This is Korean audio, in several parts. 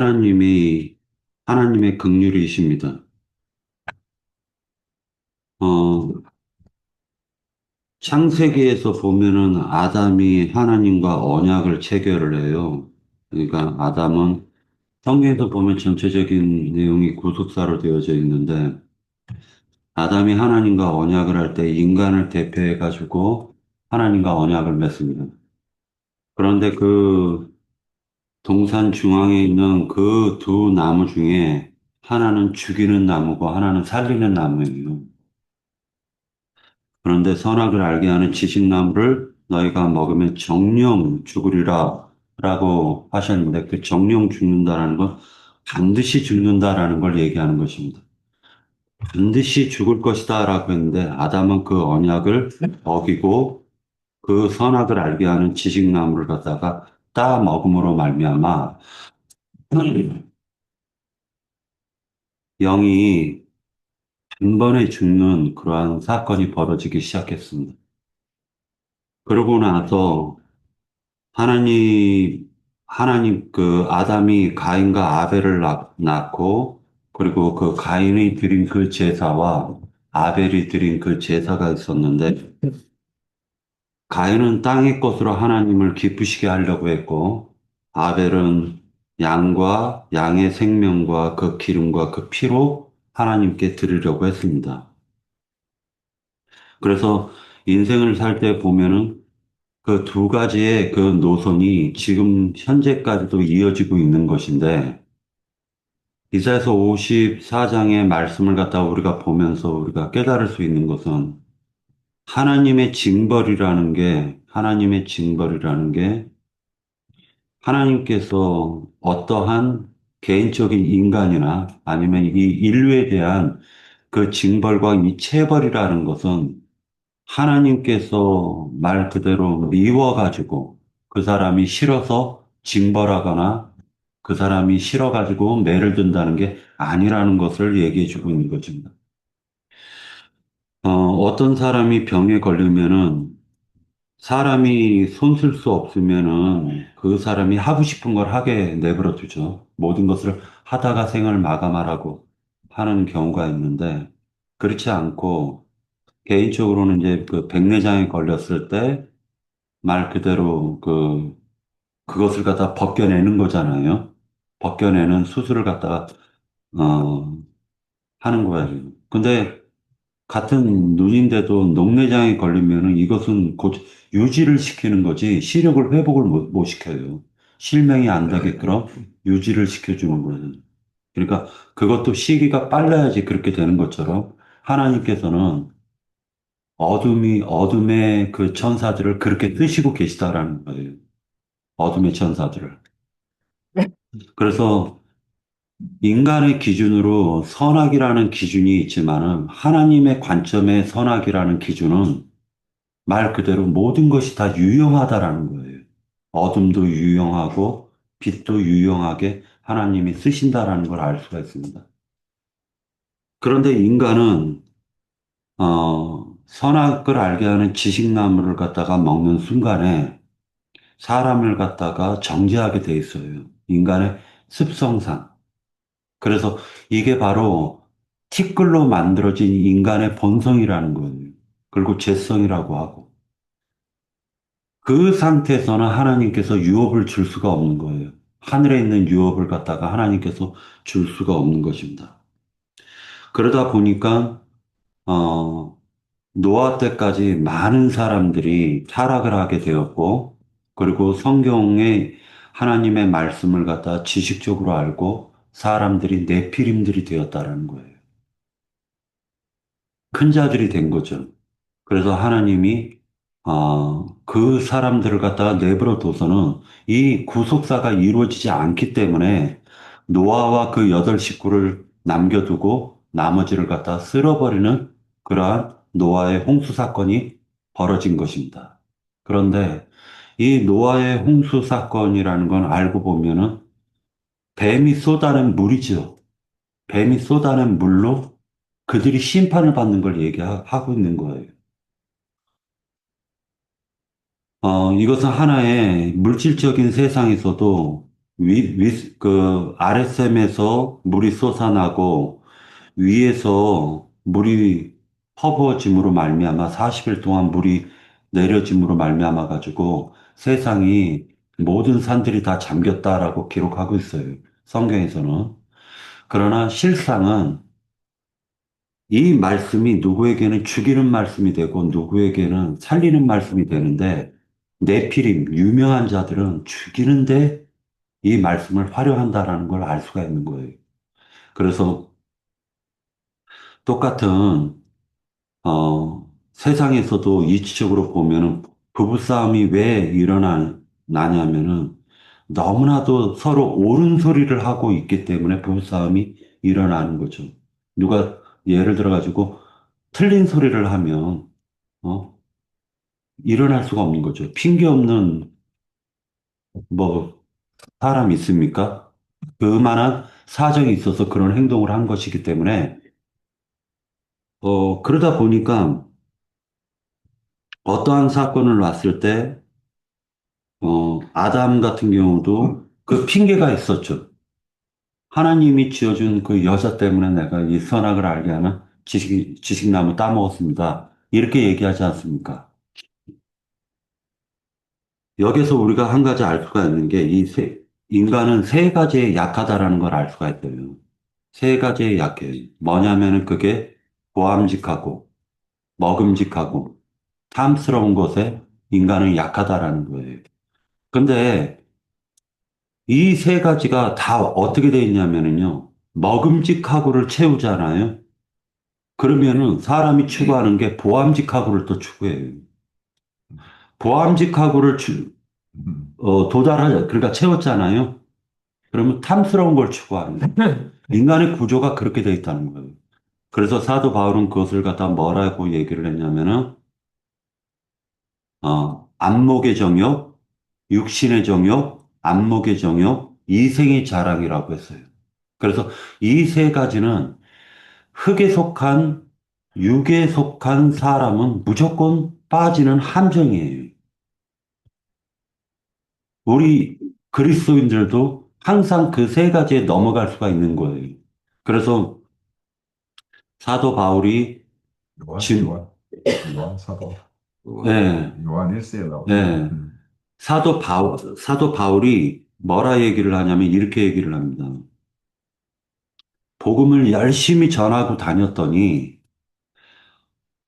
하나님이, 하나님의 긍휼이십니다. 어, 창세기에서 보면은 아담이 하나님과 언약을 체결을 해요. 그러니까 아담은 성경에서 보면 전체적인 내용이 구속사로 되어져 있는데 아담이 하나님과 언약을 할 때 인간을 대표해 가지고 하나님과 언약을 맺습니다. 그런데 그 동산 중앙에 있는 그 두 나무 중에 하나는 죽이는 나무고 하나는 살리는 나무예요. 그런데 선악을 알게 하는 지식나무를 너희가 먹으면 정령 죽으리라 라고 하셨는데 그 정령 죽는다라는 건 반드시 죽는다라는 걸 얘기하는 것입니다. 반드시 죽을 것이다 라고 했는데 아담은 그 언약을 어기고 그 선악을 알게 하는 지식나무를 갖다가 따 먹음으로 말미암아 영이 단번에 죽는 그러한 사건이 벌어지기 시작했습니다. 그러고 나서 하나님, 하나님 그 아담이 가인과 아벨을 낳고 그리고 그 가인이 드린 그 제사와 아벨이 드린 그 제사가 있었는데 가인은 땅의 것으로 하나님을 기쁘시게 하려고 했고 아벨은 양과 양의 생명과 그 기름과 그 피로 하나님께 드리려고 했습니다. 그래서 인생을 살 때 보면은 그 두 가지의 그 노선이 지금 현재까지도 이어지고 있는 것인데, 이사야서 54장의 말씀을 갖다가 우리가 보면서 우리가 깨달을 수 있는 것은 하나님의 징벌이라는 게 하나님께서 어떠한 개인적인 인간이나 아니면 이 인류에 대한 그 징벌과 이 체벌이라는 것은 하나님께서 말 그대로 미워가지고 그 사람이 싫어서 징벌하거나 그 사람이 싫어가지고 매를 든다는 게 아니라는 것을 얘기해 주고 있는 것입니다. 어떤 사람이 병에 걸리면은 사람이 손 쓸 수 없으면은 그 사람이 하고 싶은 걸 하게 내버려 두죠. 모든 것을 하다가 생을 마감하라고 하는 경우가 있는데 그렇지 않고 개인적으로는 이제 그 백내장에 걸렸을 때 말 그대로 그것을 갖다 벗겨내는 거잖아요. 벗겨내는 수술을 갖다가, 어, 하는 거예요. 근데 같은 눈인데도 녹내장에 걸리면은 이것은 곧 유지를 시키는 거지 시력을 회복을 못 시켜요. 실명이 안 되게끔 유지를 시켜주는 거예요. 그러니까 그것도 시기가 빨라야지 그렇게 되는 것처럼 하나님께서는 어둠의 그 천사들을 그렇게 뜨시고 계시다라는 거예요. 어둠의 천사들을. 그래서 인간의 기준으로 선악이라는 기준이 있지만은 하나님의 관점의 선악이라는 기준은 말 그대로 모든 것이 다 유용하다라는 거예요. 어둠도 유용하고 빛도 유용하게 하나님이 쓰신다라는 걸 알 수가 있습니다. 그런데 인간은 선악을 알게 하는 지식나무를 갖다가 먹는 순간에 사람을 갖다가 정죄하게 돼 있어요. 인간의 습성상. 그래서 이게 바로 티끌로 만들어진 인간의 본성이라는 거예요. 그리고 죄성이라고 하고. 그 상태에서는 하나님께서 유업을 줄 수가 없는 거예요. 하늘에 있는 유업을 갖다가 하나님께서 줄 수가 없는 것입니다. 그러다 보니까, 어, 노아 때까지 많은 사람들이 타락을 하게 되었고, 그리고 성경의 하나님의 말씀을 갖다 지식적으로 알고 사람들이 네피림들이 되었다라는 거예요. 큰 자들이 된 거죠. 그래서 하나님이 그 사람들을 갖다가 내버려 둬서는 이 구속사가 이루어지지 않기 때문에 노아와 그 여덟 식구를 남겨두고 나머지를 갖다 쓸어버리는 그러한 노아의 홍수 사건이 벌어진 것입니다. 그런데 이 노아의 홍수 사건이라는 건 알고 보면은 뱀이 쏟아낸 물이죠. 뱀이 쏟아낸 물로 그들이 심판을 받는 걸 얘기하고 있는 거예요. 이것은 하나의 물질적인 세상에서도 아랫샘에서 물이 솟아나고 위에서 물이 퍼부어짐으로 말미암아 40일 동안 물이 내려짐으로 말미암아 가지고 세상이 모든 산들이 다 잠겼다라고 기록하고 있어요. 성경에서는. 그러나 실상은 이 말씀이 누구에게는 죽이는 말씀이 되고 누구에게는 살리는 말씀이 되는데 네피림, 유명한 자들은 죽이는데 이 말씀을 활용한다라는 걸 알 수가 있는 거예요. 그래서 똑같은 세상에서도 이치적으로 보면은 부부싸움이 왜 일어나냐면은 너무나도 서로 옳은 소리를 하고 있기 때문에 부부싸움이 일어나는 거죠. 누가 예를 들어가지고 틀린 소리를 하면, 어, 일어날 수가 없는 거죠. 핑계 없는 뭐 사람 있습니까? 그만한 사정이 있어서 그런 행동을 한 것이기 때문에, 그러다 보니까 어떠한 사건을 놨을 때 아담 같은 경우도 그 핑계가 있었죠. 하나님이 지어준 그 여자 때문에 내가 이 선악을 알게 하는 지식나무 따먹었습니다. 이렇게 얘기하지 않습니까? 여기서 우리가 한 가지 알 수가 있는 게 인간은 세 가지에 약하다라는 걸 알 수가 있어요. 세 가지에 약해요. 뭐냐면은 그게 보암직하고 먹음직하고 탐스러운 것에 인간은 약하다라는 거예요. 근데 이 세 가지가 다 어떻게 돼 있냐면은요. 먹음직하고를 채우잖아요. 그러면은 사람이 추구하는 게 보암직하고를 또 추구해요. 보암직하고를 도달하자. 그러니까 채웠잖아요. 그러면 탐스러운 걸 추구하는 거예요. 인간의 구조가 그렇게 돼 있다는 거예요. 그래서 사도 바울은 그것을 갖다 뭐라고 얘기를 했냐면은, 안목의 정욕, 육신의 정욕, 안목의 정욕, 이생의 자랑이라고 했어요. 그래서 이 세 가지는 흙에 속한, 육에 속한 사람은 무조건 빠지는 함정이에요. 우리 그리스도인들도 항상 그 세 가지에 넘어갈 수가 있는 거예요. 그래서 사도 바울이 요한, 진, 요한, 요한 사도, 예, 요한 1세에 나오죠. 예, 사도 바울이 뭐라 얘기를 하냐면 이렇게 얘기를 합니다. 복음을 열심히 전하고 다녔더니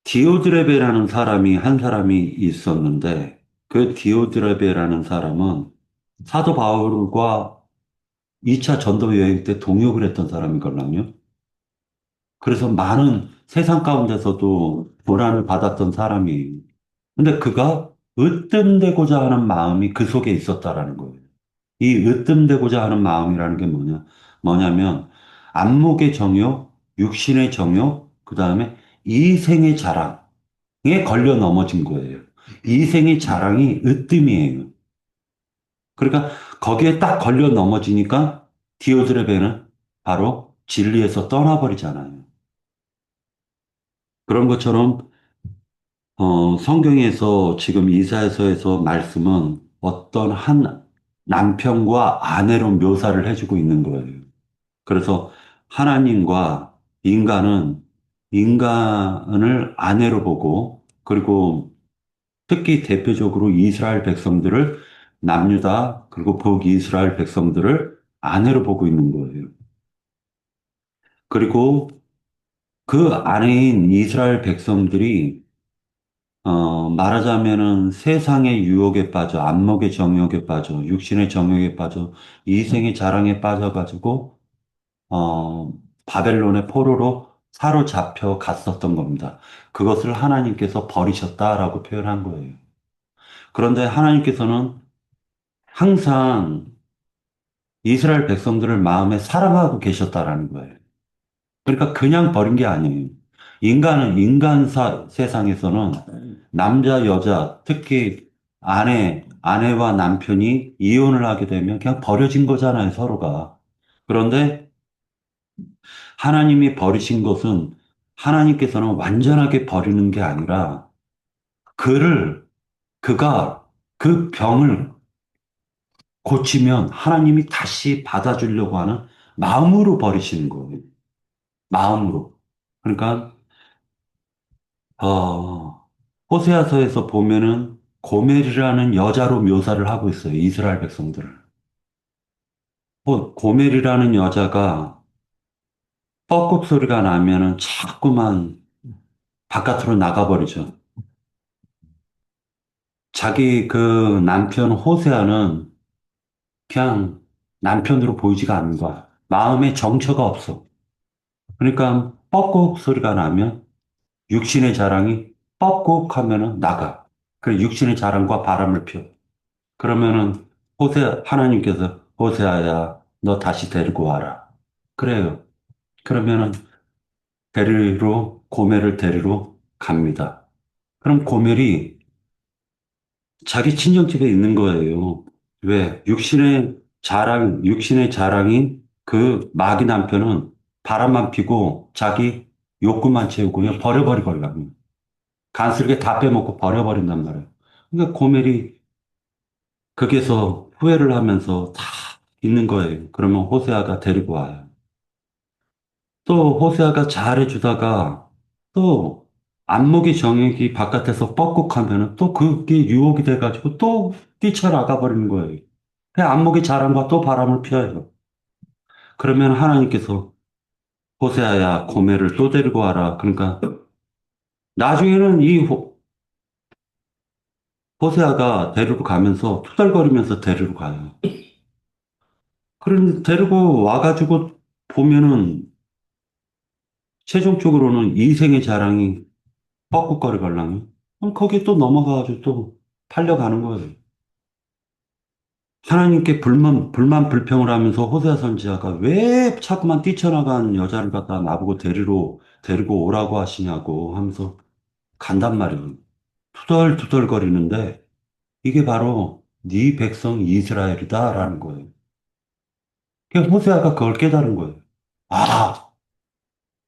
디오드레베라는 사람이 한 사람이 있었는데 그 디오드레베라는 사람은 사도 바울과 2차 전도 여행 때 동역을 했던 사람이거든요. 그래서 많은 세상 가운데서도 고난을 받았던 사람이에요. 근데 그가 으뜸되고자 하는 마음이 그 속에 있었다라는 거예요. 이 으뜸되고자 하는 마음이라는 게 뭐냐면 안목의 정욕, 육신의 정욕, 그 다음에 이생의 자랑에 걸려 넘어진 거예요. 이생의 자랑이 으뜸이에요. 그러니까 거기에 딱 걸려 넘어지니까 디오드레베는 바로 진리에서 떠나버리잖아요. 그런 것처럼 성경에서 지금 이사야서에서 말씀은 어떤 한 남편과 아내로 묘사를 해주고 있는 거예요. 그래서 하나님과 인간을 아내로 보고 그리고 특히 대표적으로 이스라엘 백성들을 남유다 그리고 북이스라엘 백성들을 아내로 보고 있는 거예요. 그리고 그 아내인 이스라엘 백성들이 말하자면은 세상의 유혹에 빠져, 안목의 정욕에 빠져, 육신의 정욕에 빠져, 이생의 자랑에 빠져가지고, 어, 바벨론의 포로로 사로잡혀 갔었던 겁니다. 그것을 하나님께서 버리셨다라고 표현한 거예요. 그런데 하나님께서는 항상 이스라엘 백성들을 마음에 사랑하고 계셨다라는 거예요. 그러니까 그냥 버린 게 아니에요. 세상에서는 남자, 여자, 특히 아내와 남편이 이혼을 하게 되면 그냥 버려진 거잖아요, 서로가. 그런데 하나님이 버리신 것은 하나님께서는 완전하게 버리는 게 아니라 그를, 그가 그 병을 고치면 하나님이 다시 받아주려고 하는 마음으로 버리시는 거예요. 마음으로. 그러니까, 호세아서에서 보면은 고멜이라는 여자로 묘사를 하고 있어요. 이스라엘 백성들을. 고멜이라는 여자가 뻐꾹 소리가 나면은 자꾸만 바깥으로 나가버리죠. 자기 그 남편 호세아는 그냥 남편으로 보이지가 않는 거야. 마음에 정처가 없어. 그러니까 뻐꾹 소리가 나면 육신의 자랑이 뻐꾹 하면은 나가. 그 육신의 자랑과 바람을 피워. 그러면은 하나님께서 호세아야, 너 다시 데리고 와라. 그래요. 그러면은 고멜을 데리러 갑니다. 그럼 고멜이 자기 친정집에 있는 거예요. 왜? 육신의 자랑인 그 마귀 남편은 바람만 피고 자기 욕구만 채우고요. 버려버리거든요. 간쓸게 다 빼먹고 버려버린단 말이에요. 그러니까 고멜이 거기서 후회를 하면서 다 있는 거예요. 그러면 호세아가 데리고 와요. 또 호세아가 잘해주다가 또 안목이 정액이 바깥에서 뻐꾹하면은 또 그게 유혹이 돼가지고 또 뛰쳐나가 버리는 거예요. 그 안목이 자랑과 또 바람을 피워요. 그러면 하나님께서 호세아야 고멜을 또 데리고 와라. 그러니까 나중에는 호세아가 데리고 가면서 투덜거리면서 데리고 가요. 그런데 데리고 와가지고 보면은 최종적으로는 이생의 자랑이 뻐꾹거리걸랑요. 그럼 거기에 또 넘어가가지고 또 팔려가는 거예요. 하나님께 불만 불평을 하면서 호세아 선지자가 왜 자꾸만 뛰쳐나간 여자를 갖다 나보고 데리고 오라고 하시냐고 하면서 간단 말이에요. 투덜투덜거리는데 이게 바로 네 백성 이스라엘이다라는 거예요. 그러니까 호세아가 그걸 깨달은 거예요. 아,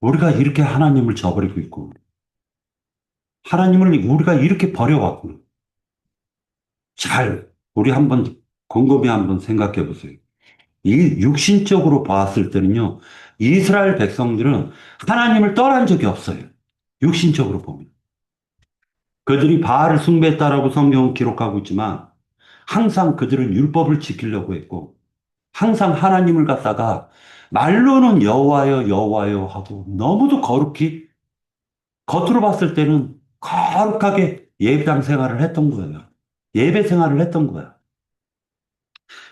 우리가 이렇게 하나님을 저버리고 있고 하나님을 우리가 이렇게 버려왔구나. 우리 한번 곰곰이 한번 생각해 보세요. 이 육신적으로 봤을 때는요, 이스라엘 백성들은 하나님을 떠난 적이 없어요. 육신적으로 보면. 그들이 바알을 숭배했다라고 성경은 기록하고 있지만, 항상 그들은 율법을 지키려고 했고, 항상 하나님을 갖다가 말로는 여호와여 여호와여 하고 너무도 거룩히 겉으로 봤을 때는 거룩하게 예배당 생활을 했던 거예요. 예배 생활을 했던 거야.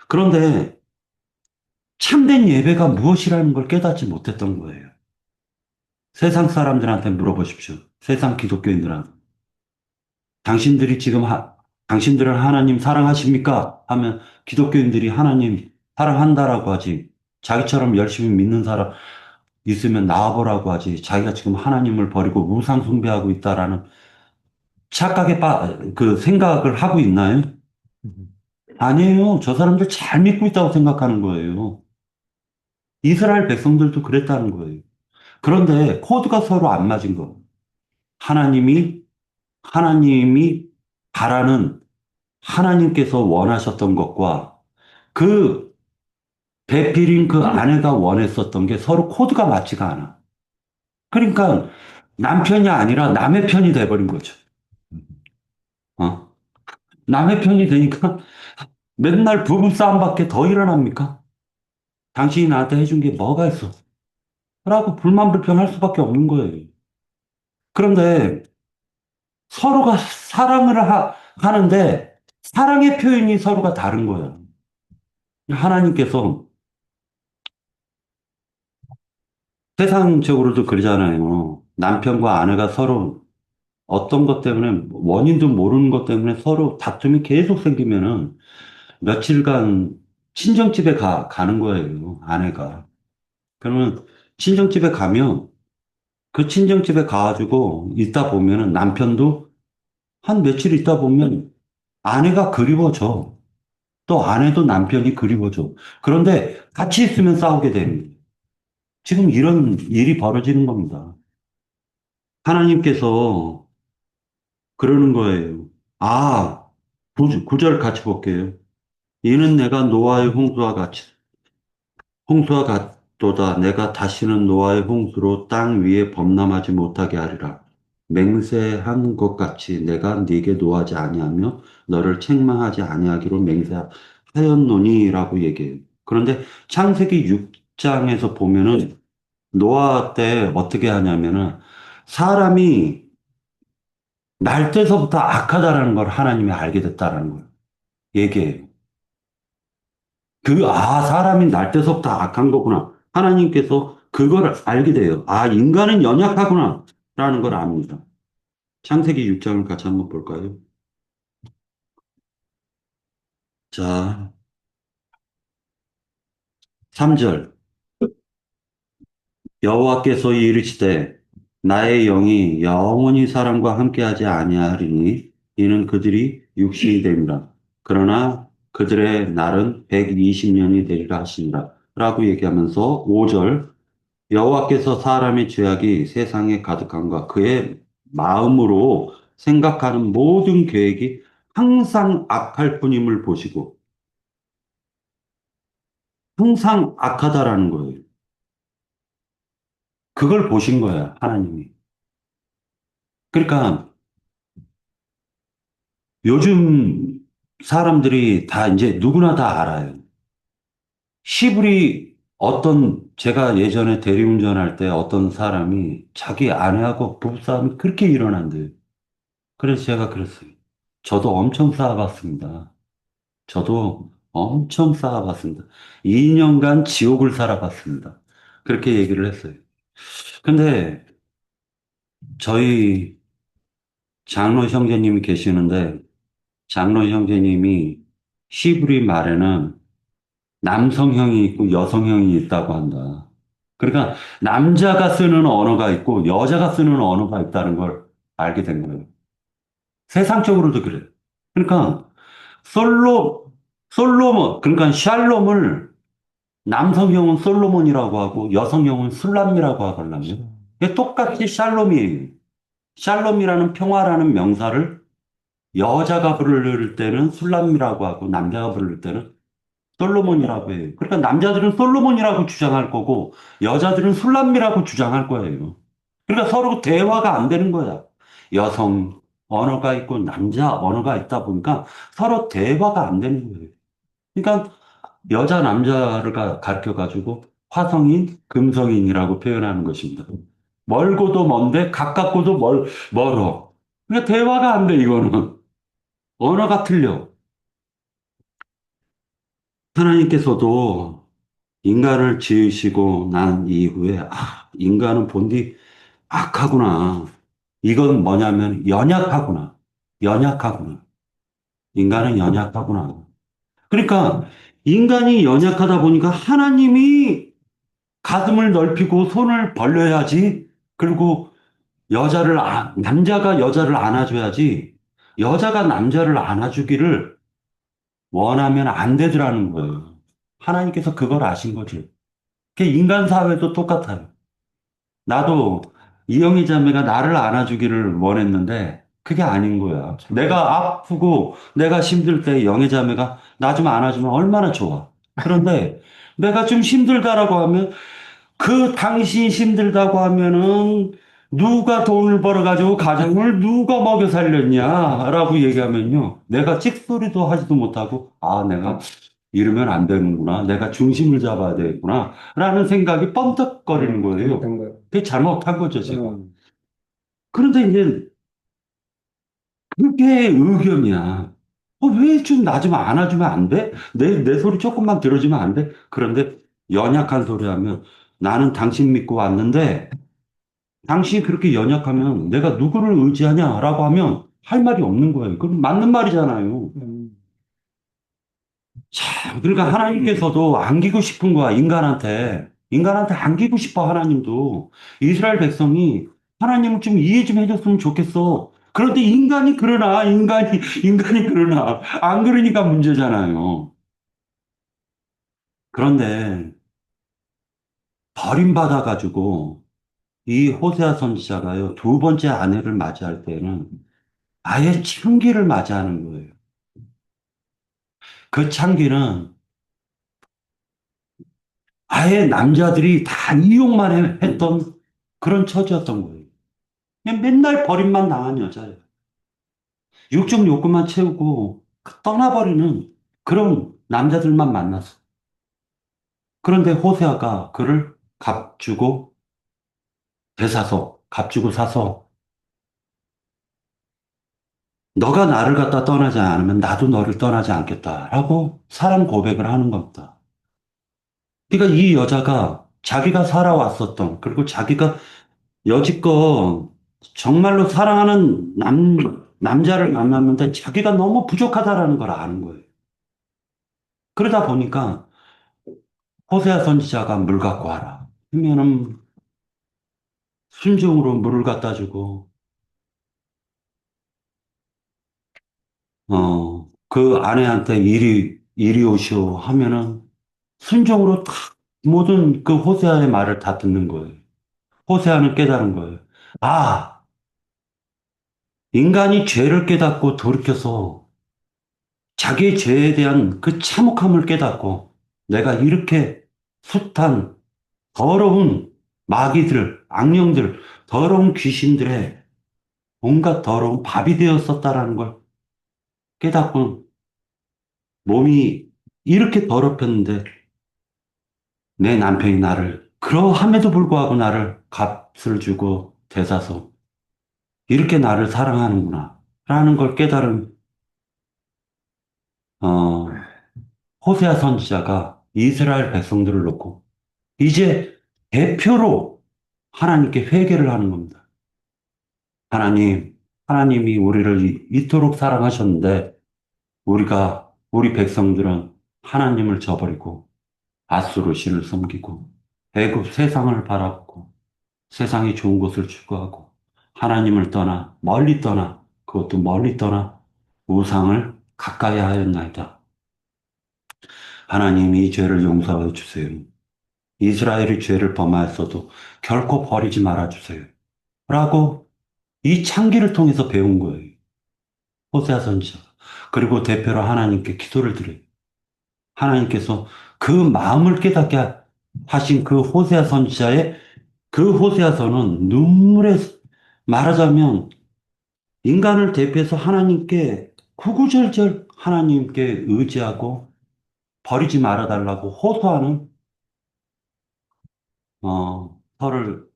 그런데 참된 예배가 무엇이라는 걸 깨닫지 못했던 거예요. 세상 사람들한테 물어보십시오. 세상 기독교인들한테. 당신들이 지금 당신들은 하나님 사랑하십니까? 하면 기독교인들이 하나님 사랑한다라고 하지. 자기처럼 열심히 믿는 사람 있으면 나와보라고 하지. 자기가 지금 하나님을 버리고 우상 숭배하고 있다라는 그 생각을 하고 있나요? 아니에요. 저 사람들 잘 믿고 있다고 생각하는 거예요. 이스라엘 백성들도 그랬다는 거예요. 그런데 코드가 서로 안 맞은 거. 하나님이, 하나님이 바라는 하나님께서 원하셨던 것과 그 배필인 그 아내가 원했었던 게 서로 코드가 맞지가 않아. 그러니까 남편이 아니라 남의 편이 돼버린 거죠. 어? 남의 편이 되니까 맨날 부부싸움밖에 더 일어납니까? 당신이 나한테 해준 게 뭐가 있어? 라고 불만 불평할 수밖에 없는 거예요. 그런데 서로가 하는데 사랑의 표현이 서로가 다른 거예요. 하나님께서 세상적으로도 그러잖아요. 남편과 아내가 서로 어떤 것 때문에 원인도 모르는 것 때문에 서로 다툼이 계속 생기면은 며칠간 친정집에 가는 거예요. 아내가. 그러면 친정집에 가면 그 친정집에 가가지고 있다 보면은 남편도 한 며칠 있다 보면 아내가 그리워져. 또 아내도 남편이 그리워져. 그런데 같이 있으면 싸우게 됩니다. 지금 이런 일이 벌어지는 겁니다. 하나님께서 그러는 거예요. 아, 구절 같이 볼게요. 이는 내가 노아의 홍수와 같도다. 내가 다시는 노아의 홍수로 땅 위에 범람하지 못하게 하리라. 맹세한 것 같이 내가 네게 노하지 아니하며 너를 책망하지 아니하기로 맹세하였노니라고 얘기해요. 그런데 창세기 6장에서 보면은 노아 때 어떻게 하냐면은 사람이 날 때서부터 악하다라는 걸 하나님이 알게 됐다라는 걸 얘기해요. 사람이 날 때서부터 악한 거구나. 하나님께서 그걸 알게 돼요. 인간은 연약하구나. 라는 걸 압니다. 창세기 6장을 같이 한번 볼까요? 자, 3절. 여호와께서 이르시되 나의 영이 영원히 사람과 함께하지 아니하리니 이는 그들이 육신이 됨이라. 그러나 그들의 날은 120년이 되리라 하시니라. 라고 얘기하면서 5절. 여호와께서 사람의 죄악이 세상에 가득한가 그의 마음으로 생각하는 모든 계획이 항상 악할 뿐임을 보시고 항상 악하다라는 거예요. 그걸 보신 거야, 하나님이. 그러니까 요즘 사람들이 다 이제 누구나 다 알아요. 시불이 제가 예전에 대리운전할 때 어떤 사람이 자기 아내하고 부부싸움이 그렇게 일어난대요. 그래서 제가 그랬어요. 저도 엄청 싸워봤습니다. 저도 엄청 쌓아봤습니다. 2년간 지옥을 살아봤습니다. 그렇게 얘기를 했어요. 근데 저희 장로 형제님이 계시는데 장로 형제님이 시브리 말에는 남성형이 있고 여성형이 있다고 한다. 그러니까 남자가 쓰는 언어가 있고 여자가 쓰는 언어가 있다는 걸 알게 된 거예요. 세상적으로도 그래요. 그러니까 솔로몬, 그러니까 샬롬을 남성형은 솔로몬이라고 하고 여성형은 술람이라고 하거든요. 이게 똑같이 샬롬이에요. 샬롬이라는 평화라는 명사를 여자가 부를 때는 술람이라고 하고 남자가 부를 때는 솔로몬이라고 해요. 그러니까 남자들은 솔로몬이라고 주장할 거고 여자들은 술람이라고 주장할 거예요. 그러니까 서로 대화가 안 되는 거야. 여성 언어가 있고 남자 언어가 있다 보니까 서로 대화가 안 되는 거예요. 그러니까 여자 남자를 가르쳐 가지고 화성인, 금성인이라고 표현하는 것입니다. 멀고도 먼데 가깝고도 멀어. 그러니까 대화가 안 돼, 이거는. 언어가 틀려. 하나님께서도 인간을 지으시고 난 이후에 인간은 본디 악하구나. 이건 뭐냐면 연약하구나. 연약하구나. 인간은 연약하구나. 그러니까 인간이 연약하다 보니까 하나님이 가슴을 넓히고 손을 벌려야지. 그리고 남자가 여자를 안아줘야지. 여자가 남자를 안아주기를 원하면 안 되더라는 거예요. 하나님께서 그걸 아신 거지. 그 인간 사회도 똑같아요. 나도 이영희 자매가 나를 안아주기를 원했는데 그게 아닌 거야. 내가 아프고 내가 힘들 때 영희 자매가 나 좀 안아주면 얼마나 좋아. 그런데 내가 좀 힘들다라고 하면 당신이 힘들다고 하면은 누가 돈을 벌어가지고 가정을 누가 먹여 살렸냐? 라고 얘기하면요. 내가 찍소리도 하지도 못하고, 내가 이러면 안 되는구나. 내가 중심을 잡아야 되겠구나. 라는 생각이 뻔떡거리는 거예요. 잘못한 거예요. 그게 잘못한 거죠, 제가. 음, 그런데 이제 그게 의견이야. 왜 좀 나 좀 안아주면 안 돼? 내 소리 조금만 들어주면 안 돼? 그런데 연약한 소리 하면 나는 당신 믿고 왔는데 당신이 그렇게 연약하면 내가 누구를 의지하냐라고 하면 할 말이 없는 거예요. 그럼 맞는 말이잖아요. 음, 참, 그러니까 하나님께서도 안기고 싶은 거야, 인간한테. 인간한테 안기고 싶어, 하나님도. 이스라엘 백성이 하나님을 좀 이해 좀 해줬으면 좋겠어. 그런데 인간이 그러나. 안 그러니까 문제잖아요. 그런데 버림받아가지고 이 호세아 선지자가요, 두 번째 아내를 맞이할 때는 아예 친기를 맞이하는 거예요. 그 창기는 아예 남자들이 다 이용만 했던 그런 처지였던 거예요. 그냥 맨날 버림만 당한 여자예요. 육적 욕구만 채우고 떠나버리는 그런 남자들만 만났어. 그런데 호세아가 그를 값주고 되사서, 값주고 사서 너가 나를 갖다 떠나지 않으면 나도 너를 떠나지 않겠다라고 사랑 고백을 하는 겁니다. 그러니까 이 여자가 자기가 살아왔었던, 그리고 자기가 여지껏 정말로 사랑하는 남자를 만났는데 자기가 너무 부족하다라는 걸 아는 거예요. 그러다 보니까 호세아 선지자가 물 갖고 와라. 그러면은 순종으로 물을 갖다 주고, 그 아내한테 이리 오시오 하면은 순종으로 다 모든 그 호세아의 말을 다 듣는 거예요. 호세아는 깨달은 거예요. 아, 인간이 죄를 깨닫고 돌이켜서 자기의 죄에 대한 그 참혹함을 깨닫고 내가 이렇게 숱한 더러운 마귀들, 악령들, 더러운 귀신들의 온갖 더러운 밥이 되었었다라는 걸 깨닫고 몸이 이렇게 더럽혔는데 내 남편이 나를 그러함에도 불구하고 나를 값을 주고 대사서 이렇게 나를 사랑하는구나 라는 걸 깨달은 어, 호세아 선지자가 이스라엘 백성들을 놓고 이제 대표로 하나님께 회개를 하는 겁니다. 하나님이 우리를 이토록 사랑하셨는데 우리 백성들은 하나님을 저버리고 앗수르 신을 섬기고 애굽 세상을 바라보고 세상이 좋은 것을 추구하고 하나님을 떠나 멀리 떠나 그것도 멀리 떠나 우상을 가까이 하였나이다. 하나님이 이 죄를 용서하여 주세요. 이스라엘이 죄를 범하였어도 결코 버리지 말아 주세요. 라고 이 창기를 통해서 배운 거예요. 호세아 선지자. 그리고 대표로 하나님께 기도를 드려요. 하나님께서 그 마음을 깨닫게 하신 그 호세아 선지자의 그 호세아서는 눈물에 말하자면 인간을 대표해서 하나님께 구구절절 하나님께 의지하고 버리지 말아달라고 호소하는 서를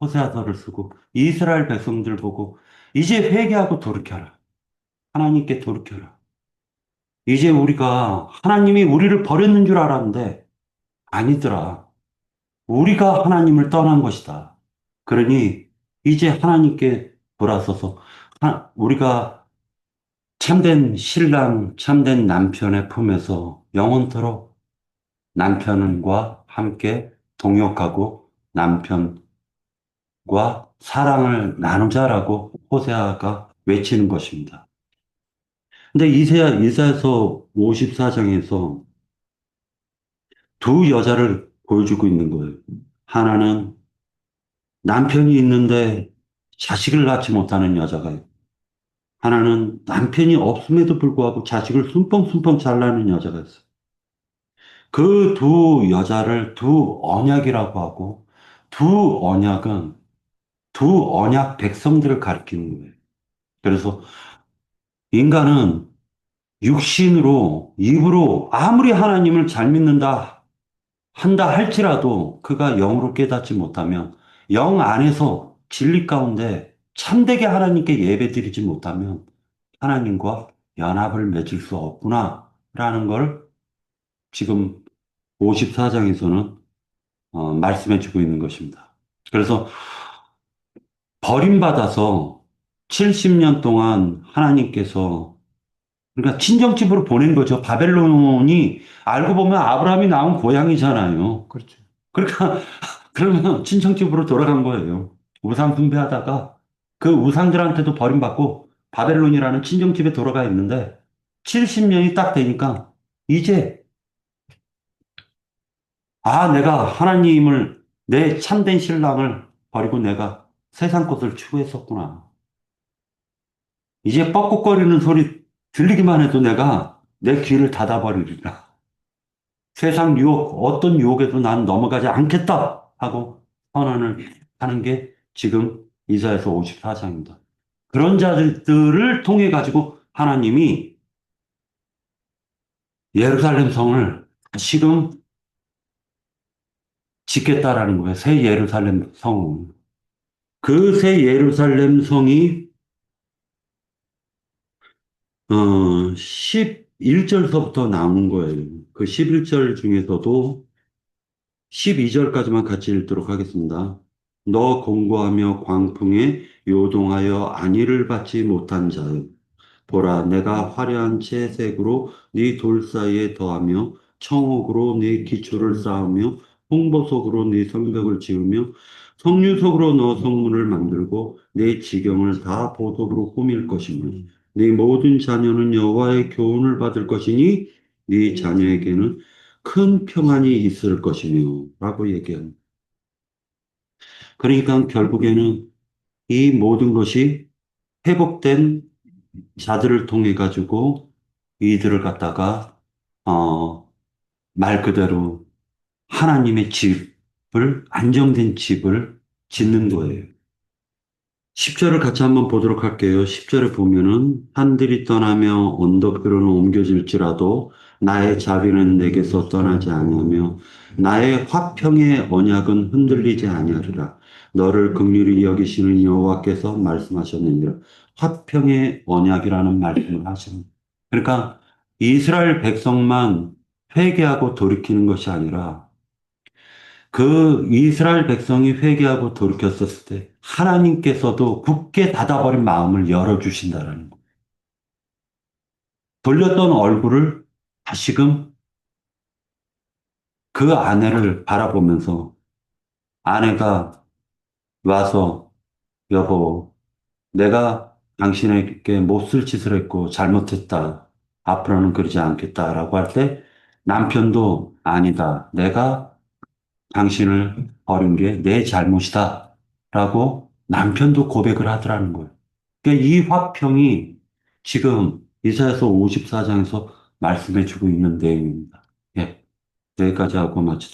호세아서를 쓰고 이스라엘 백성들 보고 이제 회개하고 돌이켜라. 하나님께 돌이켜라. 이제 우리가 하나님이 우리를 버렸는 줄 알았는데 아니더라. 우리가 하나님을 떠난 것이다. 그러니 이제 하나님께 돌아서서 우리가 참된 신랑, 참된 남편의 품에서 영원토록 남편과 함께 동역하고 남편과 사랑을 나누자라고 호세아가 외치는 것입니다. 근데 이사야서 54장에서 두 여자를 보여주고 있는 거예요. 하나는 남편이 있는데 자식을 낳지 못하는 여자가 있고, 하나는 남편이 없음에도 불구하고 자식을 숨뻥숨뻥 잘 낳는 여자가 있어요. 그 두 여자를 두 언약이라고 하고, 두 언약은 두 언약 백성들을 가리키는 거예요. 그래서 인간은 육신으로, 입으로 아무리 하나님을 잘 믿는다 한다 할지라도 그가 영으로 깨닫지 못하면 영 안에서 진리 가운데 참되게 하나님께 예배드리지 못하면 하나님과 연합을 맺을 수 없구나라는 걸 지금 54장에서는 말씀해 주고 있는 것입니다. 그래서 버림받아서 70년 동안 하나님께서 그러니까 친정집으로 보낸 거죠. 바벨론이 알고 보면 아브라함이 나온 고향이잖아요. 그렇죠. 그러니까 그러면 친정집으로 돌아간 거예요. 우상 숭배하다가 그 우상들한테도 버림받고 바벨론이라는 친정집에 돌아가 있는데 70년이 딱 되니까 이제 내가 하나님을 내 참된 신랑을 버리고 내가 세상 것을 추구했었구나. 이제 뻐꾹거리는 소리 들리기만 해도 내가 내 귀를 닫아버리리라. 세상 유혹, 어떤 유혹에도 난 넘어가지 않겠다 하고 선언을 하는 게 지금 이사야서 54장입니다. 그런 자들을 통해 가지고 하나님이 예루살렘 성을 지금 짓겠다라는 거예요. 새 예루살렘 성. 그 새 예루살렘 성이 11절서부터 나온 거예요. 그 11절 중에서도 12절까지만 같이 읽도록 하겠습니다. 너 공고하며 광풍에 요동하여 안위를 받지 못한 자여, 보라, 내가 화려한 채색으로 네 돌 사이에 더하며 청옥으로 네 기초를 쌓으며 홍보석으로 네 성벽을 지으며 석류석으로 너 성문을 만들고 네 지경을 다 보석으로 꾸밀 것이며 네 모든 자녀는 여호와의 교훈을 받을 것이니 네 자녀에게는 큰 평안이 있을 것이며 라고 얘기합니다. 그러니까 결국에는 이 모든 것이 회복된 자들을 통해 가지고 이들을 갖다가 말 그대로 하나님의 집을 안정된 집을 짓는 거예요. 10절을 같이 한번 보도록 할게요. 10절에 보면은 하늘이 떠나며 언덕들은 옮겨질지라도 나의 자비는 내게서 떠나지 아니하며 나의 화평의 언약은 흔들리지 아니하리라. 너를 긍휼히 여기시는 여호와께서 말씀하셨느니라. 화평의 언약이라는 말씀을 하십니다. 그러니까 이스라엘 백성만 회개하고 돌이키는 것이 아니라 그 이스라엘 백성이 회개하고 돌이켰었을 때 하나님께서도 굳게 닫아버린 마음을 열어주신다라는 거. 돌렸던 얼굴을 다시금 그 아내를 바라보면서 아내가 와서 여보, 내가 당신에게 못쓸 짓을 했고 잘못했다. 앞으로는 그러지 않겠다라고 할 때 남편도 아니다. 내가 당신을 버린 게 내 잘못이다. 라고 남편도 고백을 하더라는 거예요. 그러니까 이 화평이 지금 이사야서 54장에서 말씀해주고 있는 내용입니다. 예, 여기까지 하고 마치도록